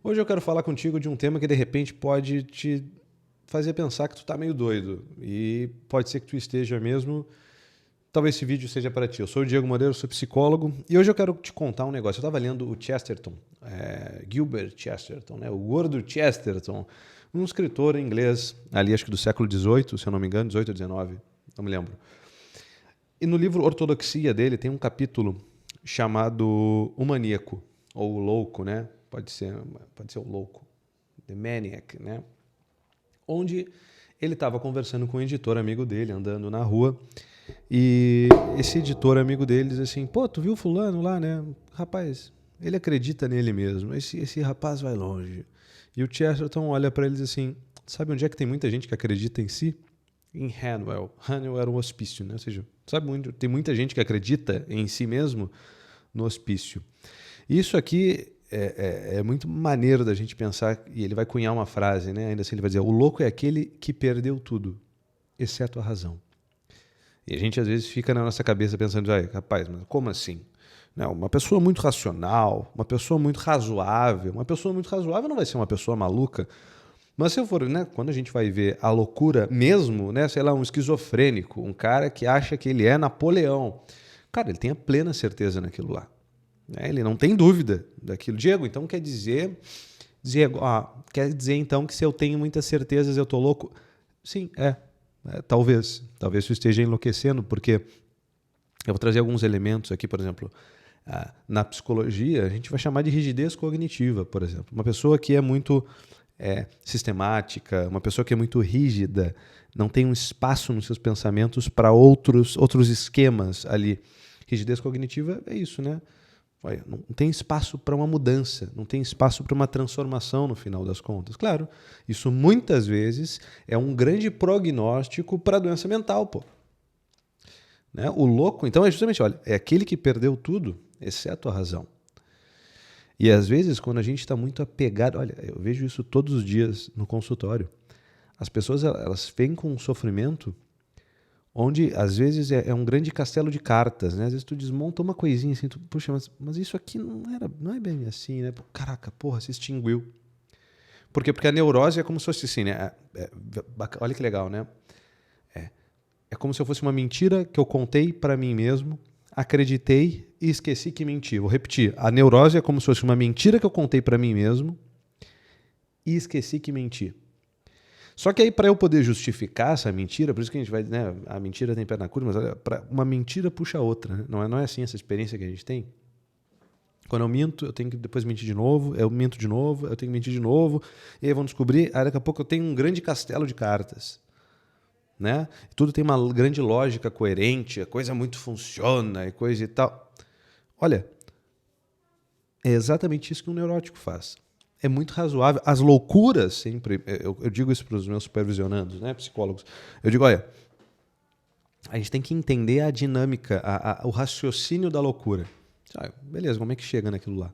Hoje eu quero falar contigo de um tema que de repente pode te fazer pensar que tu tá meio doido. E pode ser que tu esteja mesmo. Talvez esse vídeo seja para ti. Eu sou o Diego Moreira, sou psicólogo e hoje eu quero te contar um negócio. Eu estava lendo o Chesterton, Gilbert Chesterton, né? O gordo Chesterton, um escritor inglês ali, acho que do século XVIII, se eu não me engano, XVIII ou XIX, não me lembro. E no livro Ortodoxia dele tem um capítulo chamado O Maníaco, ou o Louco, né? Pode ser o Louco, The Maniac, né? Onde ele estava conversando com um editor amigo dele, andando na rua, e esse editor amigo dele diz assim, pô, tu viu fulano lá, né? Rapaz, ele acredita nele mesmo, esse rapaz vai longe. E o Chesterton olha para ele e diz assim, sabe onde é que tem muita gente que acredita em si? Em Hanwell. Hanwell era um hospício, né? Ou seja, sabe onde tem muita gente que acredita em si mesmo no hospício. Isso aqui é muito maneiro da gente pensar, e ele vai cunhar uma frase, né? Ainda assim ele vai dizer, o louco é aquele que perdeu tudo, exceto a razão. E a gente às vezes fica na nossa cabeça pensando, rapaz, mas como assim? Não, uma pessoa muito racional, uma pessoa muito razoável, não vai ser uma pessoa maluca. Mas se eu for, né, quando a gente vai ver a loucura mesmo, né, sei lá, um esquizofrênico, um cara que acha que ele é Napoleão, cara, ele tem a plena certeza naquilo lá. Né? Ele não tem dúvida daquilo. Diego, então quer dizer então que se eu tenho muitas certezas eu tô louco? Sim, talvez. Talvez eu esteja enlouquecendo, porque eu vou trazer alguns elementos aqui, por exemplo, na psicologia, a gente vai chamar de rigidez cognitiva, por exemplo. Uma pessoa que é muito sistemática, uma pessoa que é muito rígida, não tem um espaço nos seus pensamentos para outros esquemas ali. Rigidez cognitiva é isso, né? Olha, não tem espaço para uma mudança, não tem espaço para uma transformação no final das contas. Claro, isso muitas vezes é um grande prognóstico para a doença mental, pô. Né? O louco, então, é justamente, olha, é aquele que perdeu tudo, exceto a razão. E às vezes, quando a gente está muito apegado, olha, eu vejo isso todos os dias no consultório. As pessoas, elas vêm com um sofrimento onde, às vezes, é um grande castelo de cartas, né? Às vezes tu desmonta uma coisinha assim, tu, puxa, mas isso aqui não é bem assim, né? Caraca, porra, se extinguiu. Por quê? Porque a neurose é como se fosse assim, né? Olha que legal, né? É como se eu fosse uma mentira que eu contei para mim mesmo, acreditei e esqueci que menti. Vou repetir. A neurose é como se fosse uma mentira que eu contei para mim mesmo e esqueci que menti. Só que aí, para eu poder justificar essa mentira, por isso que a gente vai, né? A mentira tem perna curta, mas olha, uma mentira puxa a outra. Né? Não é assim essa experiência que a gente tem? Quando eu minto, eu tenho que depois mentir de novo, eu minto de novo, eu tenho que mentir de novo, e aí vão descobrir, aí daqui a pouco eu tenho um grande castelo de cartas. Né? Tudo tem uma grande lógica coerente, a coisa muito funciona e coisa e tal. Olha, é exatamente isso que um neurótico faz. É muito razoável. As loucuras, sempre, eu digo isso para os meus supervisionandos, né, psicólogos, eu digo, olha, a gente tem que entender a dinâmica, o raciocínio da loucura. Beleza, como é que chega naquilo lá?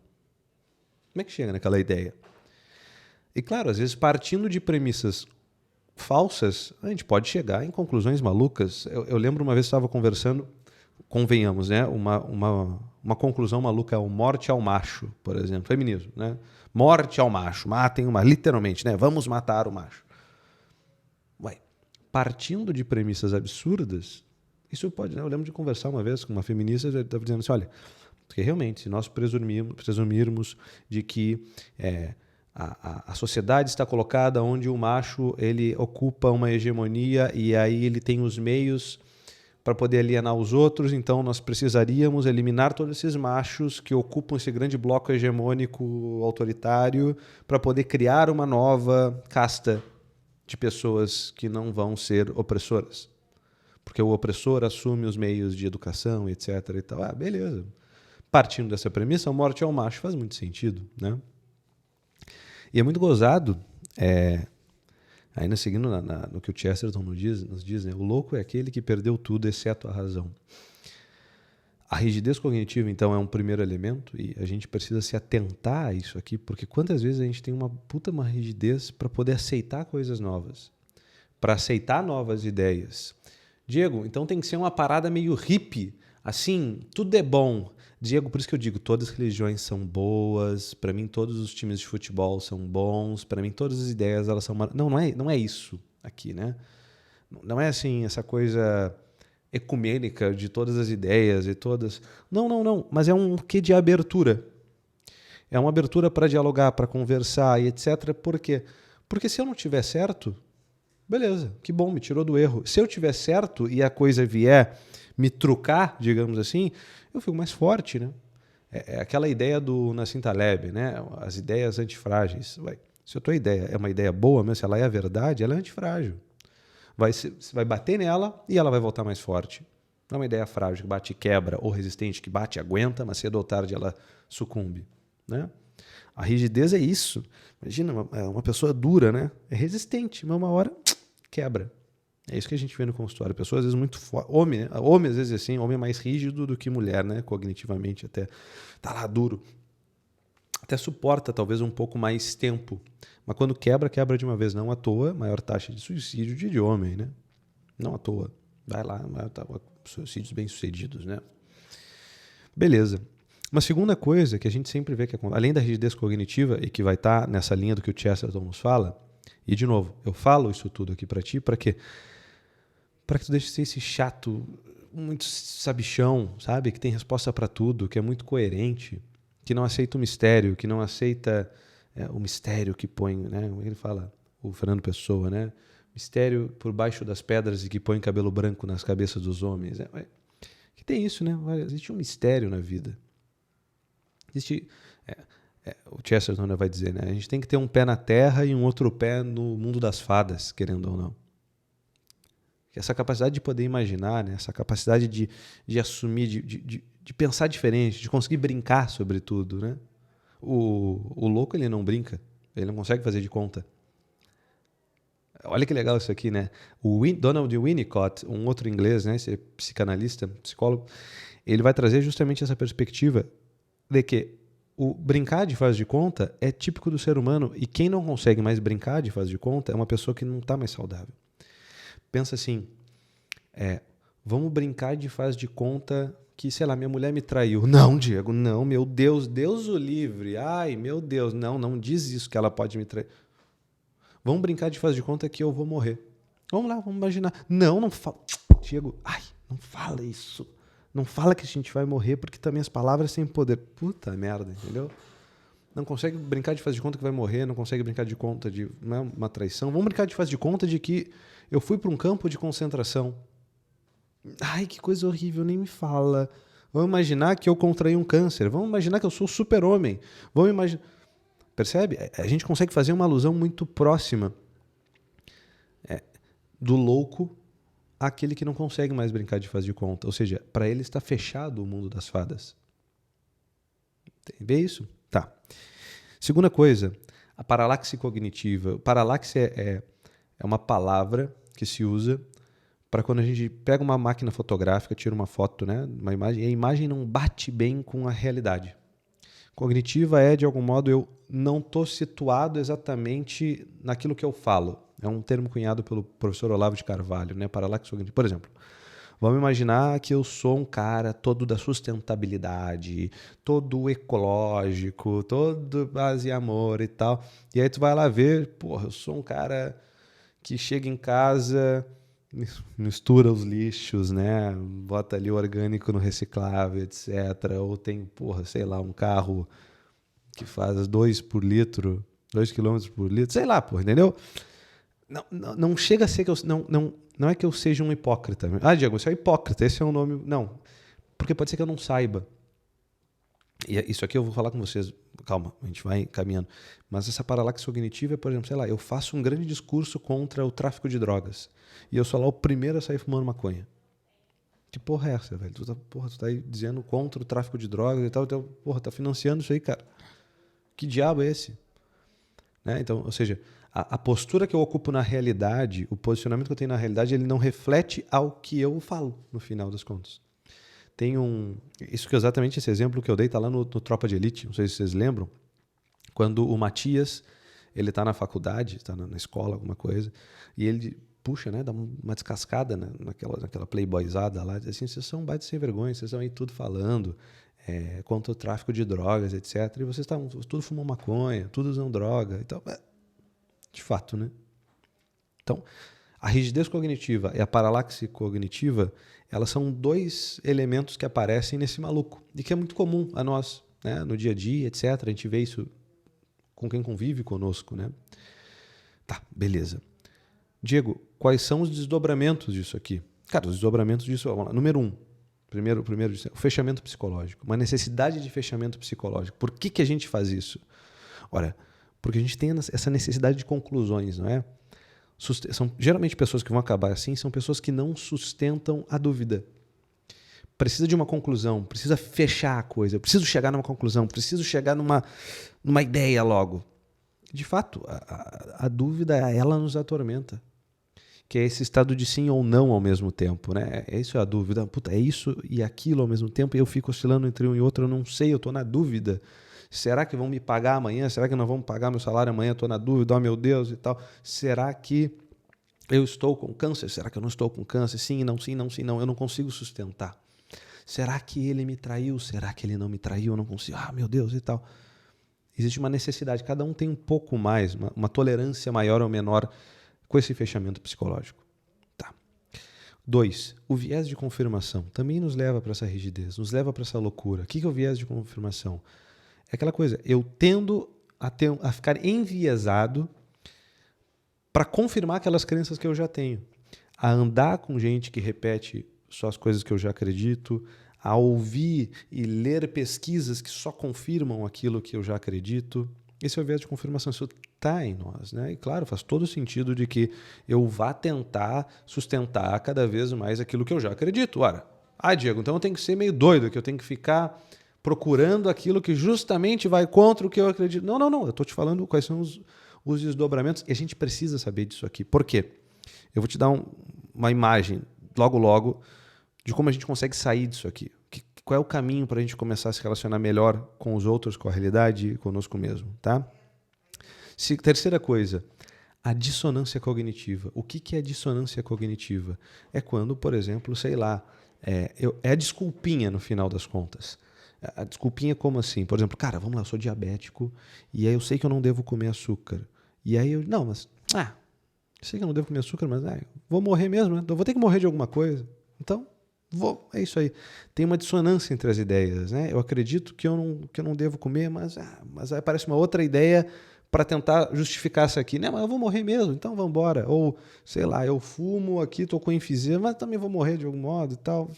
Como é que chega naquela ideia? E claro, às vezes partindo de premissas falsas, a gente pode chegar em conclusões malucas. Eu lembro uma vez que estava conversando, convenhamos, né? Uma conclusão maluca é o morte ao macho, por exemplo, feminismo, né? Morte ao macho, matem o macho, literalmente, né? Vamos matar o macho. Ué, partindo de premissas absurdas, isso pode, né? Eu lembro de conversar uma vez com uma feminista, ela estava dizendo assim, olha, porque realmente, se nós presumirmos de que a sociedade está colocada onde o macho ele ocupa uma hegemonia e aí ele tem os meios para poder alienar os outros, então nós precisaríamos eliminar todos esses machos que ocupam esse grande bloco hegemônico autoritário para poder criar uma nova casta de pessoas que não vão ser opressoras. Porque o opressor assume os meios de educação, etc. E tal. Beleza. Partindo dessa premissa, a morte ao macho faz muito sentido, né? E é muito gozado, ainda seguindo no que o Chesterton nos diz, né? O louco é aquele que perdeu tudo exceto a razão. A rigidez cognitiva, então, é um primeiro elemento e a gente precisa se atentar a isso aqui, porque quantas vezes a gente tem uma rigidez para poder aceitar coisas novas, para aceitar novas ideias. Diego, então tem que ser uma parada meio hippie, assim, tudo é bom, Diego, por isso que eu digo, todas as religiões são boas, para mim todos os times de futebol são bons, para mim todas as ideias elas são... Não é isso aqui, né? Não é assim, essa coisa ecumênica de todas as ideias e todas... Não, mas é um quê de abertura. É uma abertura para dialogar, para conversar e etc. Por quê? Porque se eu não tiver certo, beleza, que bom, me tirou do erro. Se eu tiver certo e a coisa vier me trucar, digamos assim, eu fico mais forte, né? É aquela ideia do Nassim Taleb, né? As ideias antifrágeis. Se a tua ideia é uma ideia boa, mas se ela é a verdade, ela é antifrágil. Você vai bater nela e ela vai voltar mais forte. Não é uma ideia frágil que bate e quebra, ou resistente que bate e aguenta, mas cedo ou tarde ela sucumbe, né? A rigidez é isso. Imagina uma pessoa dura, né? É resistente, mas uma hora quebra. É isso que a gente vê no consultório. Pessoas às vezes muito fortes. Homem às vezes assim, homem é mais rígido do que mulher, né? Cognitivamente até. Tá lá duro. Até suporta talvez um pouco mais tempo. Mas quando quebra, quebra de uma vez. Não à toa, maior taxa de suicídio de homem, né? Não à toa. Vai lá, suicídios bem-sucedidos, né? Beleza. Uma segunda coisa que a gente sempre vê que além da rigidez cognitiva e que vai estar nessa linha do que o Chesterton nos fala, e de novo, eu falo isso tudo aqui para ti, para quê? Para que tu deixe de ser esse chato, muito sabichão, sabe? Que tem resposta para tudo, que é muito coerente, que não aceita o mistério, que não aceita o mistério que põe, né? Como ele fala, o Fernando Pessoa, né? Mistério por baixo das pedras e que põe cabelo branco nas cabeças dos homens. Que tem isso, né? Existe um mistério na vida. Existe... o Chesterton vai dizer, né? A gente tem que ter um pé na terra e um outro pé no mundo das fadas, querendo ou não. Essa capacidade de poder imaginar, né? Essa capacidade de assumir, de pensar diferente, de conseguir brincar sobre tudo, né? O louco, ele não brinca, ele não consegue fazer de conta. Olha que legal isso aqui, né? Donald Winnicott, um outro inglês, né? Esse psicanalista, psicólogo, ele vai trazer justamente essa perspectiva de que o brincar de faz de conta é típico do ser humano e quem não consegue mais brincar de faz de conta é uma pessoa que não está mais saudável. Pensa assim, vamos brincar de faz de conta que, sei lá, minha mulher me traiu. Não, Diego, não, meu Deus, Deus o livre. Ai, meu Deus, não diz isso que ela pode me trair. Vamos brincar de faz de conta que eu vou morrer. Vamos lá, vamos imaginar. Não fala. Diego, não fala isso. Não fala que a gente vai morrer porque também as palavras têm poder. Puta merda, entendeu? Não consegue brincar de faz de conta que vai morrer, não consegue brincar de conta de uma traição. Vamos brincar de faz de conta de que eu fui para um campo de concentração. Ai, que coisa horrível, nem me fala. Vamos imaginar que eu contraí um câncer. Vamos imaginar que eu sou super-homem. Vamos imaginar... Percebe? A gente consegue fazer uma alusão muito próxima do louco àquele que não consegue mais brincar de faz de conta. Ou seja, para ele está fechado o mundo das fadas. Vê isso? Tá. Segunda coisa, a paralaxe cognitiva. Paralaxe é uma palavra que se usa para quando a gente pega uma máquina fotográfica, tira uma foto, né, uma imagem, e a imagem não bate bem com a realidade. Cognitiva é, de algum modo, eu não estou situado exatamente naquilo que eu falo. É um termo cunhado pelo professor Olavo de Carvalho, né? Paralaxe cognitiva. Por exemplo, vamos imaginar que eu sou um cara todo da sustentabilidade, todo ecológico, todo base em amor e tal. E aí tu vai lá ver, porra, eu sou um cara que chega em casa, mistura os lixos, né? Bota ali o orgânico no reciclável, etc. Ou tem, porra, sei lá, um carro que faz 2 por litro, 2 quilômetros por litro, sei lá, porra, entendeu? Não chega a ser que eu... Não é que eu seja um hipócrita. Ah, Diego, você é hipócrita, esse é um nome... Não, porque pode ser que eu não saiba. E isso aqui eu vou falar com vocês, calma, a gente vai caminhando. Mas essa paralaxe cognitiva é, por exemplo, sei lá, eu faço um grande discurso contra o tráfico de drogas. E eu sou lá o primeiro a sair fumando maconha. Que porra é essa, velho? Tu tá aí dizendo contra o tráfico de drogas e tal, então, porra, tá financiando isso aí, cara. Que diabo é esse? Né? Então, ou seja, a postura que eu ocupo na realidade, o posicionamento que eu tenho na realidade, ele não reflete ao que eu falo, no final das contas. Tem isso que exatamente esse exemplo que eu dei está lá no Tropa de Elite, não sei se vocês lembram, quando o Matias, ele está na faculdade, está na escola, alguma coisa, e ele puxa, né, dá uma descascada, né, naquela playboyzada lá, diz assim, vocês são um baita sem vergonha, vocês estão aí tudo falando, contra o tráfico de drogas, etc. E vocês estavam tudo fumam maconha, tudo usam droga e tal. De fato, né? Então, a rigidez cognitiva e a paralaxe cognitiva, elas são dois elementos que aparecem nesse maluco e que é muito comum a nós, né? No dia a dia, etc. A gente vê isso com quem convive conosco, né? Tá, beleza. Diego, quais são os desdobramentos disso aqui? Cara, os desdobramentos disso, vamos lá. Número 1, primeiro, o fechamento psicológico. Uma necessidade de fechamento psicológico. Por que a gente faz isso? Ora, porque a gente tem essa necessidade de conclusões, não é? São geralmente pessoas que vão acabar assim, são pessoas que não sustentam a dúvida. Precisa de uma conclusão, precisa fechar a coisa, preciso chegar numa conclusão, preciso chegar numa ideia logo. De fato, a dúvida, ela nos atormenta. Que é esse estado de sim ou não ao mesmo tempo, né? Isso é a dúvida. Puta, é isso e aquilo ao mesmo tempo e eu fico oscilando entre um e outro, eu não sei, eu estou na dúvida. Será que vão me pagar amanhã? Será que não vão pagar meu salário amanhã? Estou na dúvida, oh meu Deus e tal. Será que eu estou com câncer? Será que eu não estou com câncer? Sim, não, sim, não, sim, não. Eu não consigo sustentar. Será que ele me traiu? Será que ele não me traiu? Eu não consigo. Ah, meu Deus e tal. Existe uma necessidade. Cada um tem um pouco mais, uma tolerância maior ou menor com esse fechamento psicológico. Tá. 2. O viés de confirmação também nos leva para essa rigidez, nos leva para essa loucura. O que é o viés de confirmação? É aquela coisa, eu tendo a ficar enviesado para confirmar aquelas crenças que eu já tenho. A andar com gente que repete só as coisas que eu já acredito, a ouvir e ler pesquisas que só confirmam aquilo que eu já acredito. Esse é o viés de confirmação, isso está em nós, né? E claro, faz todo sentido de que eu vá tentar sustentar cada vez mais aquilo que eu já acredito. Ora, Diego, então eu tenho que ser meio doido, que eu tenho que ficar procurando aquilo que justamente vai contra o que eu acredito. Não, eu estou te falando quais são os desdobramentos e a gente precisa saber disso aqui. Por quê? Eu vou te dar uma imagem, logo, de como a gente consegue sair disso aqui. Qual é o caminho para a gente começar a se relacionar melhor com os outros, com a realidade e conosco mesmo, tá? Terceira coisa, a dissonância cognitiva. O que é dissonância cognitiva? É quando, por exemplo, sei lá, é a desculpinha no final das contas. A desculpinha como assim? Por exemplo, cara, vamos lá, eu sou diabético e aí eu sei que eu não devo comer açúcar. E aí eu, não, mas, sei que eu não devo comer açúcar, mas vou morrer mesmo, né? Eu vou ter que morrer de alguma coisa. Então, é isso aí. Tem uma dissonância entre as ideias, né? Eu acredito que eu não devo comer, mas aí aparece uma outra ideia para tentar justificar isso aqui. Né? Mas eu vou morrer mesmo, então vamos embora. Ou, sei lá, eu fumo aqui, estou com enfisema, mas também vou morrer de algum modo e tal.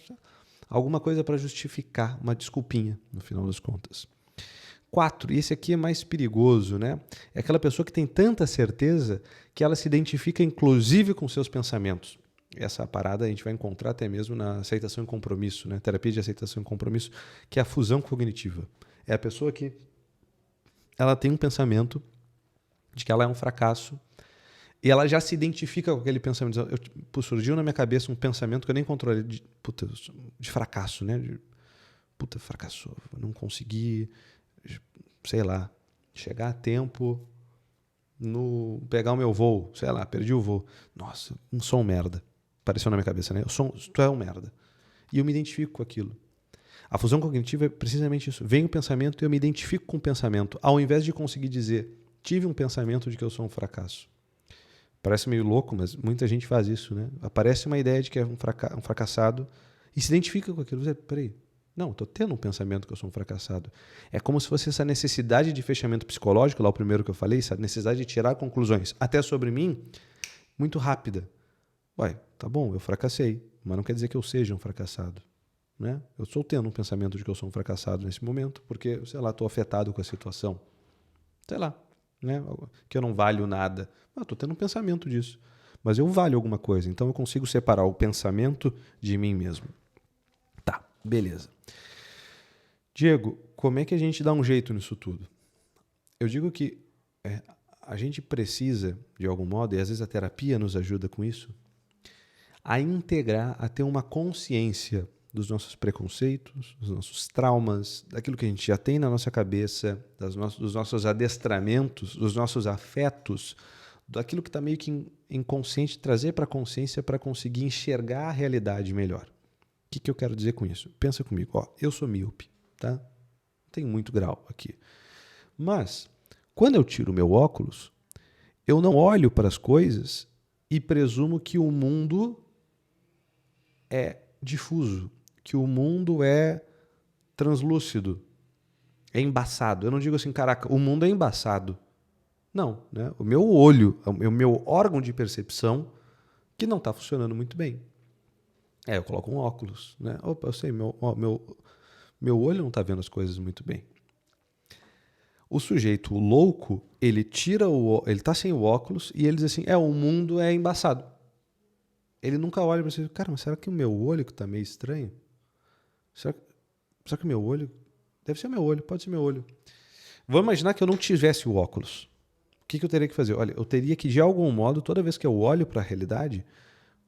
Alguma coisa para justificar, uma desculpinha, no final das contas. 4, e esse aqui é mais perigoso, né? É aquela pessoa que tem tanta certeza que ela se identifica inclusive com seus pensamentos. Essa parada a gente vai encontrar até mesmo na aceitação e compromisso, né? Terapia de aceitação e compromisso, que é a fusão cognitiva. É a pessoa que ela tem um pensamento de que ela é um fracasso e ela já se identifica com aquele pensamento. Surgiu na minha cabeça um pensamento que eu nem controlei de fracasso, né? Fracassou, não consegui, sei lá, chegar a tempo pegar o meu voo, sei lá, perdi o voo. Nossa, não sou um merda. Apareceu na minha cabeça, né? Tu é um merda. E eu me identifico com aquilo. A fusão cognitiva é precisamente isso. Vem o pensamento e eu me identifico com o pensamento, ao invés de conseguir dizer, tive um pensamento de que eu sou um fracasso. Parece meio louco, mas muita gente faz isso, né? Aparece uma ideia de que é um fracassado e se identifica com aquilo. Peraí, não, estou tendo um pensamento que eu sou um fracassado. É como se fosse essa necessidade de fechamento psicológico, lá o primeiro que eu falei, essa necessidade de tirar conclusões, até sobre mim, muito rápida. Tá bom, eu fracassei, mas não quer dizer que eu seja um fracassado. Né? Eu estou tendo um pensamento de que eu sou um fracassado nesse momento, porque, sei lá, estou afetado com a situação. Sei lá, né? Que eu não valho nada. Estou tendo um pensamento disso. Mas eu valho alguma coisa, então eu consigo separar o pensamento de mim mesmo. Tá, beleza. Diego, como é que a gente dá um jeito nisso tudo? Eu digo que a gente precisa, de algum modo, e às vezes a terapia nos ajuda com isso, a integrar, a ter uma consciência dos nossos preconceitos, dos nossos traumas, daquilo que a gente já tem na nossa cabeça, dos nossos adestramentos, dos nossos afetos, daquilo que está meio que inconsciente, trazer para a consciência para conseguir enxergar a realidade melhor. O que eu quero dizer com isso? Pensa comigo, eu sou míope, tá? Não tem muito grau aqui. Mas, quando eu tiro o meu óculos, eu não olho para as coisas e presumo que o mundo é difuso, que o mundo é translúcido, é embaçado. Eu não digo assim, caraca, o mundo é embaçado. Não, né? O meu olho, o meu órgão de percepção que não está funcionando muito bem. Eu coloco um óculos, né? Opa, eu sei, meu olho não está vendo as coisas muito bem. O sujeito louco, ele está sem o óculos e ele diz assim, o mundo é embaçado. Ele nunca olha para você, cara, mas será que o meu olho que está meio estranho? Será que o meu olho... Deve ser meu olho, pode ser meu olho. Vamos imaginar que eu não tivesse o óculos. O que eu teria que fazer? Olha, eu teria que, de algum modo, toda vez que eu olho para a realidade,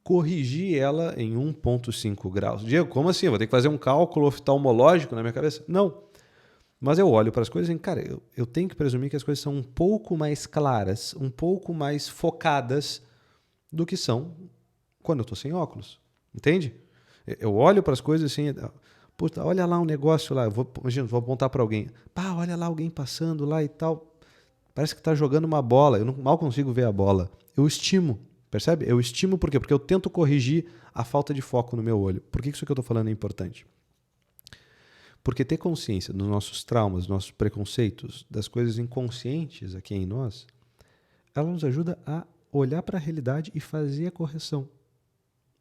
corrigir ela em 1,5 graus. Diego, como assim? Eu vou ter que fazer um cálculo oftalmológico na minha cabeça? Não. Mas eu olho para as coisas e, cara, eu tenho que presumir que as coisas são um pouco mais claras, um pouco mais focadas do que são quando eu estou sem óculos. Entende? Eu olho para as coisas assim, puta, olha lá um negócio lá, imagina, vou apontar para alguém. Pá, olha lá alguém passando lá e tal. Parece que está jogando uma bola. Eu mal consigo ver a bola. Eu estimo, percebe? Eu estimo por quê? Porque eu tento corrigir a falta de foco no meu olho. Por que isso que eu estou falando é importante? Porque ter consciência dos nossos traumas, dos nossos preconceitos, das coisas inconscientes aqui em nós, ela nos ajuda a olhar para a realidade e fazer a correção.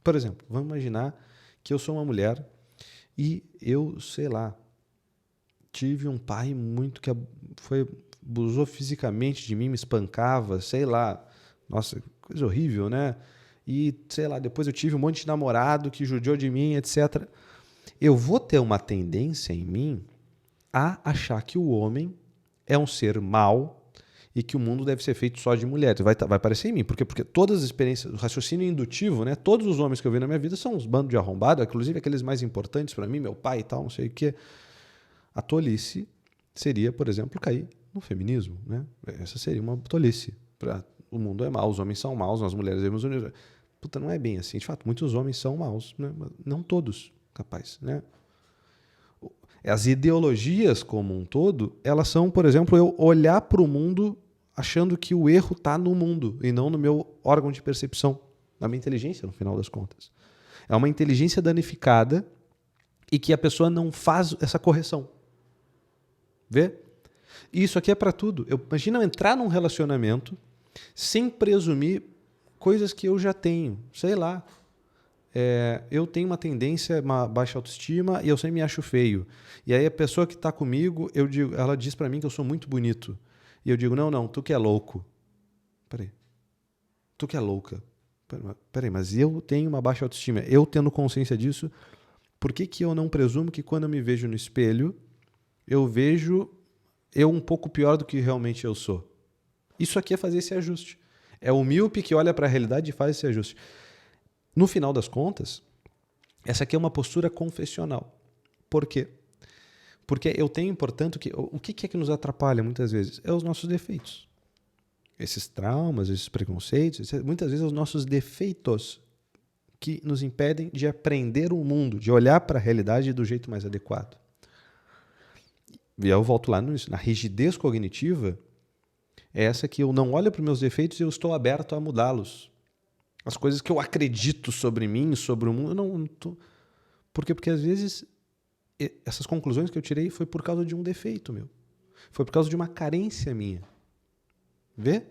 Por exemplo, vamos imaginar que eu sou uma mulher e eu, sei lá, tive um pai muito que abusou fisicamente de mim, me espancava, sei lá. Nossa, coisa horrível, né? E, sei lá, depois eu tive um monte de namorado que judiou de mim, etc. Eu vou ter uma tendência em mim a achar que o homem é um ser mau e que o mundo deve ser feito só de mulheres. Vai aparecer em mim. Por quê? Porque todas as experiências, o raciocínio indutivo, né? Todos os homens que eu vi na minha vida são uns bandos de arrombado, inclusive aqueles mais importantes para mim, meu pai e tal, não sei o quê. A tolice seria, por exemplo, cair no feminismo, né? Essa seria uma tolice. O mundo é mau, os homens são maus, nós mulheres devemos unir. Puta, não é bem assim. De fato, muitos homens são maus, né? Mas não todos, capaz, né? As ideologias como um todo, elas são, por exemplo, eu olhar para o mundo achando que o erro está no mundo e não no meu órgão de percepção, na minha inteligência, no final das contas. É uma inteligência danificada e que a pessoa não faz essa correção. Vê? E isso aqui é para tudo. Imagina eu entrar num relacionamento sem presumir coisas que eu já tenho. Sei lá. Eu tenho uma tendência, uma baixa autoestima e eu sempre me acho feio. E aí a pessoa que está comigo, ela diz para mim que eu sou muito bonito. E eu digo, não, tu que é louco. Peraí. Tu que é louca. Peraí, mas eu tenho uma baixa autoestima. Eu tendo consciência disso, por que eu não presumo que quando eu me vejo no espelho, eu vejo eu um pouco pior do que realmente eu sou? Isso aqui é fazer esse ajuste. É o míope que olha para a realidade e faz esse ajuste. No final das contas, essa aqui é uma postura confessional. Por quê? Porque eu tenho, portanto, o que é que nos atrapalha muitas vezes? É os nossos defeitos. Esses traumas, esses preconceitos, muitas vezes os nossos defeitos que nos impedem de aprender o mundo, de olhar para a realidade do jeito mais adequado. E eu volto lá nisso. Na rigidez cognitiva, é essa que eu não olho para os meus defeitos e eu estou aberto a mudá-los. As coisas que eu acredito sobre mim, sobre o mundo, eu não tô... Por quê? Porque às vezes essas conclusões que eu tirei foi por causa de um defeito meu. Foi por causa de uma carência minha. Vê?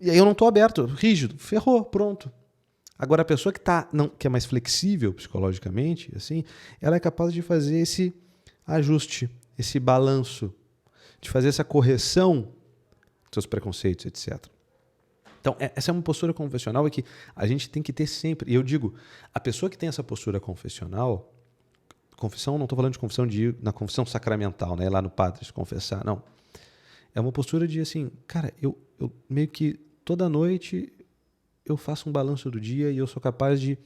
E aí eu não estou aberto, rígido, ferrou, pronto. Agora a pessoa que é mais flexível psicologicamente, assim, ela é capaz de fazer esse ajuste, esse balanço, de fazer essa correção dos seus preconceitos, etc. Então, essa é uma postura confessional que a gente tem que ter sempre. E eu digo, a pessoa que tem essa postura confessional, confissão, não estou falando de confissão de ir na confissão sacramental, né, lá no padre se confessar, não. É uma postura de assim, cara, eu meio que toda noite eu faço um balanço do dia e eu sou capaz de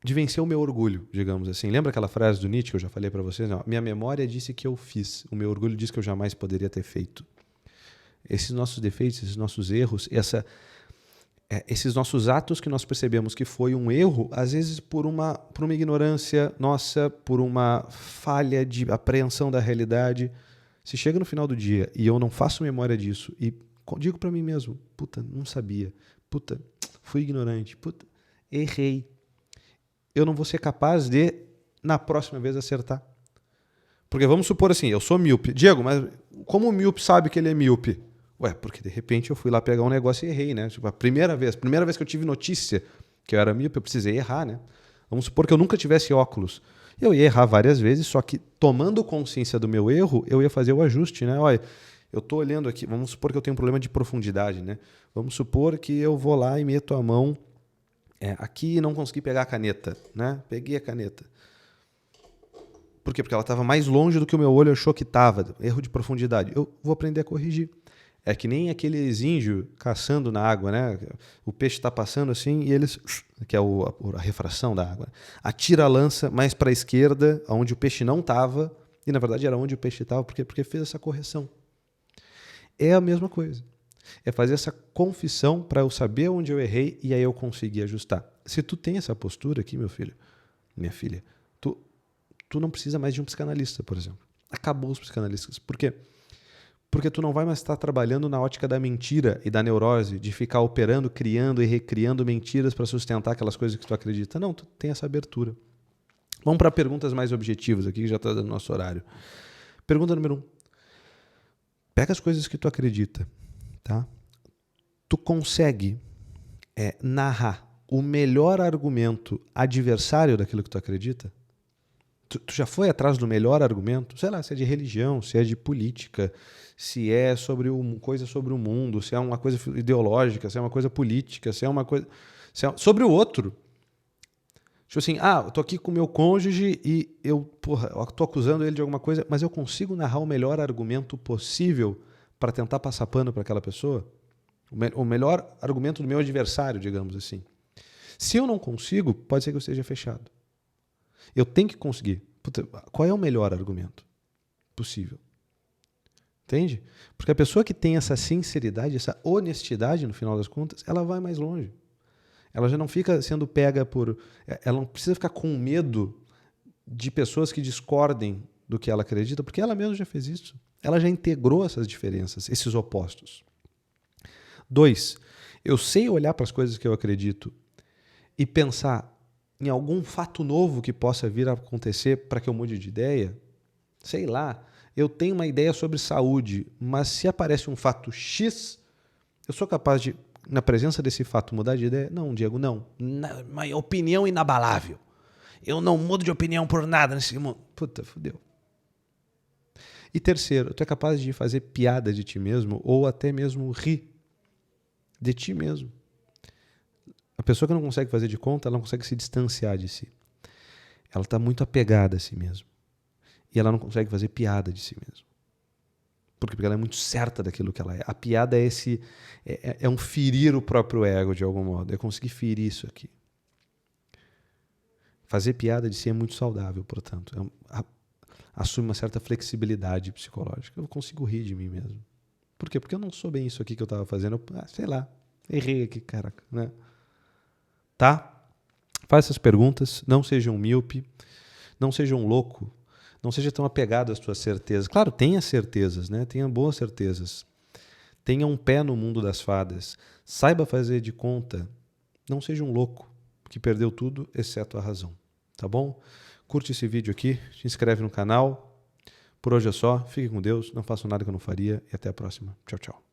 vencer o meu orgulho, digamos assim. Lembra aquela frase do Nietzsche que eu já falei para vocês? Não, minha memória disse que eu fiz, o meu orgulho disse que eu jamais poderia ter feito. Esses nossos defeitos, esses nossos erros, esses nossos atos que nós percebemos que foi um erro, às vezes por uma ignorância nossa, por uma falha de apreensão da realidade. Se chega no final do dia e eu não faço memória disso e digo para mim mesmo, puta, não sabia, puta, fui ignorante, puta, errei, eu não vou ser capaz de, na próxima vez, acertar. Porque vamos supor assim, eu sou míope. Diego, mas como o míope sabe que ele é míope? Ué, porque de repente eu fui lá pegar um negócio e errei, né? Tipo, a primeira vez que eu tive notícia que eu era míope, eu precisei errar, né? Vamos supor que eu nunca tivesse óculos. Eu ia errar várias vezes, só que tomando consciência do meu erro, eu ia fazer o ajuste, né? Olha, eu tô olhando aqui, vamos supor que eu tenho um problema de profundidade, né? Vamos supor que eu vou lá e meto a mão aqui e não consegui pegar a caneta, né? Peguei a caneta. Por quê? Porque ela estava mais longe do que o meu olho achou que estava. Erro de profundidade. Eu vou aprender a corrigir. É que nem aqueles índios caçando na água, né? O peixe está passando assim e eles, que é a refração da água, atira a lança mais para a esquerda, onde o peixe não estava, e na verdade era onde o peixe estava, porque fez essa correção. É a mesma coisa. É fazer essa confissão para eu saber onde eu errei e aí eu conseguir ajustar. Se tu tem essa postura aqui, meu filho, minha filha, tu não precisa mais de um psicanalista, por exemplo. Acabou os psicanalistas. Por quê? Porque tu não vai mais estar trabalhando na ótica da mentira e da neurose, de ficar operando, criando e recriando mentiras para sustentar aquelas coisas que tu acredita. Não, tu tem essa abertura. Vamos para perguntas mais objetivas aqui, que já está dando nosso horário. Pergunta número 1. Pega as coisas que tu acredita, tá? Tu consegue narrar o melhor argumento adversário daquilo que tu acredita? Tu já foi atrás do melhor argumento? Sei lá, se é de religião, se é de política, se é sobre coisa sobre o mundo, se é uma coisa ideológica, se é uma coisa política, se é uma coisa... sobre o outro. Tipo assim, eu tô aqui com o meu cônjuge e eu tô acusando ele de alguma coisa, mas eu consigo narrar o melhor argumento possível para tentar passar pano para aquela pessoa? O melhor argumento do meu adversário, digamos assim. Se eu não consigo, pode ser que eu esteja fechado. Eu tenho que conseguir. Puta, qual é o melhor argumento possível? Entende? Porque a pessoa que tem essa sinceridade, essa honestidade, no final das contas, ela vai mais longe. Ela já não fica sendo pega por... Ela não precisa ficar com medo de pessoas que discordem do que ela acredita, porque ela mesma já fez isso. Ela já integrou essas diferenças, esses opostos. 2, eu sei olhar para as coisas que eu acredito e pensar em algum fato novo que possa vir a acontecer para que eu mude de ideia. Sei lá, eu tenho uma ideia sobre saúde, mas se aparece um fato X, eu sou capaz de, na presença desse fato, mudar de ideia? Não, Diego, não. Uma opinião inabalável. Eu não mudo de opinião por nada nesse mundo. Puta, fudeu. E 3, tu é capaz de fazer piada de ti mesmo ou até mesmo rir de ti mesmo. A pessoa que não consegue fazer de conta, ela não consegue se distanciar de si. Ela está muito apegada a si mesma. E ela não consegue fazer piada de si mesma. Porque ela é muito certa daquilo que ela é. A piada é um ferir o próprio ego de algum modo. É conseguir ferir isso aqui. Fazer piada de si é muito saudável, portanto. Assume uma certa flexibilidade psicológica. Eu consigo rir de mim mesmo. Por quê? Porque eu não sou bem isso aqui que eu estava fazendo. Sei lá, errei aqui, caraca, né? Tá? Faz essas perguntas, não seja um míope, não seja um louco, não seja tão apegado às suas certezas. Claro, tenha certezas, né? Tenha boas certezas. Tenha um pé no mundo das fadas. Saiba fazer de conta. Não seja um louco que perdeu tudo, exceto a razão. Tá bom? Curte esse vídeo aqui, se inscreve no canal. Por hoje é só. Fique com Deus, não façam nada que eu não faria e até a próxima. Tchau, tchau.